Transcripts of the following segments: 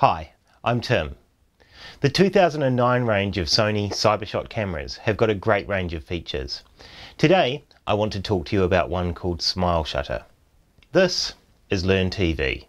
Hi, I'm Tim. The 2009 range of Sony CyberShot cameras have got a great range of features. Today, I want to talk to you about one called Smile Shutter. This is LearnTV.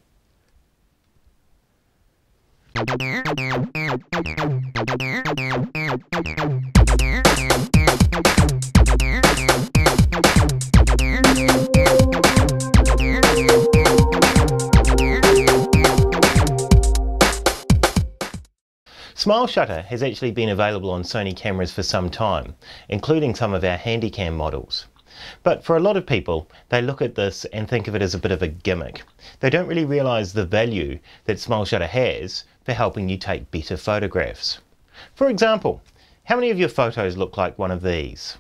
Smile Shutter has actually been available on Sony cameras for some time, including some of our Handycam models. But for a lot of people, they look at this and think of it as a bit of a gimmick. They don't really realise the value that Smile Shutter has for helping you take better photographs. For example, how many of your photos look like one of these?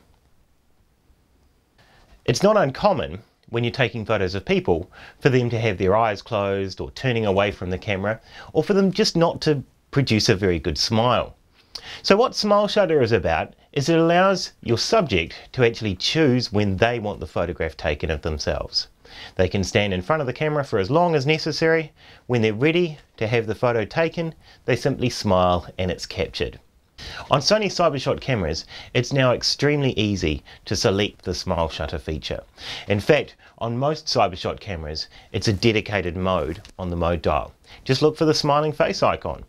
It's not uncommon when you're taking photos of people for them to have their eyes closed or turning away from the camera, or for them just not to produce a very good smile. So what Smile Shutter is about is it allows your subject to actually choose when they want the photograph taken of themselves. They can stand in front of the camera for as long as necessary. When they're ready to have the photo taken, they simply smile and it's captured. On Sony CyberShot cameras, it's now extremely easy to select the Smile Shutter feature. In fact, on most CyberShot cameras, it's a dedicated mode on the mode dial. Just look for the smiling face icon.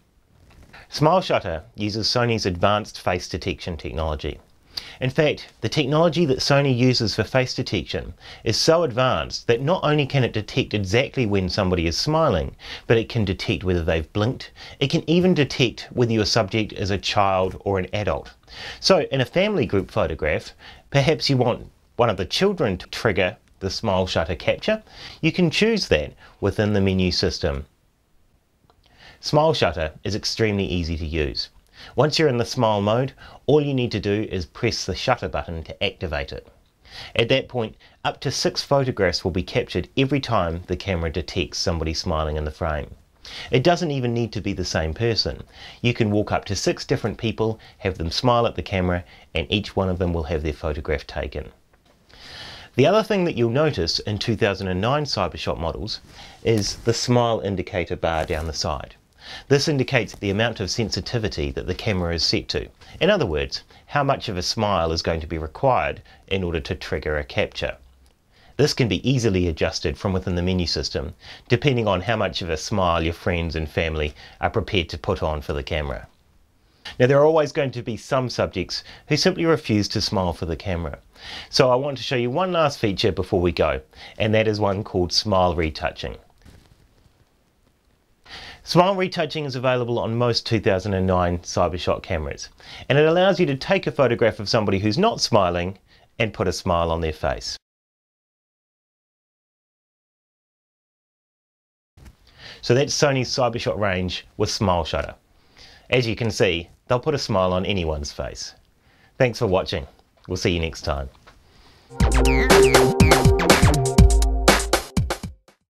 Smile Shutter uses Sony's advanced face detection technology. In fact, the technology that Sony uses for face detection is so advanced that not only can it detect exactly when somebody is smiling, but it can detect whether they've blinked. It can even detect whether your subject is a child or an adult. So in a family group photograph, perhaps you want one of the children to trigger the Smile Shutter capture. You can choose that within the menu system. Smile Shutter is extremely easy to use. Once you're in the smile mode, all you need to do is press the shutter button to activate it. At that point, up to 6 photographs will be captured every time the camera detects somebody smiling in the frame. It doesn't even need to be the same person. You can walk up to 6 different people, have them smile at the camera, and each one of them will have their photograph taken. The other thing that you'll notice in 2009 CyberShot models is the smile indicator bar down the side. This indicates the amount of sensitivity that the camera is set to. In other words, how much of a smile is going to be required in order to trigger a capture. This can be easily adjusted from within the menu system, depending on how much of a smile your friends and family are prepared to put on for the camera. Now, there are always going to be some subjects who simply refuse to smile for the camera. So I want to show you one last feature before we go, and that is one called Smile Retouching. Smile Retouching is available on most 2009 CyberShot cameras, and it allows you to take a photograph of somebody who's not smiling and put a smile on their face. So that's Sony's CyberShot range with Smile Shutter. As you can see, they'll put a smile on anyone's face. Thanks for watching. We'll see you next time.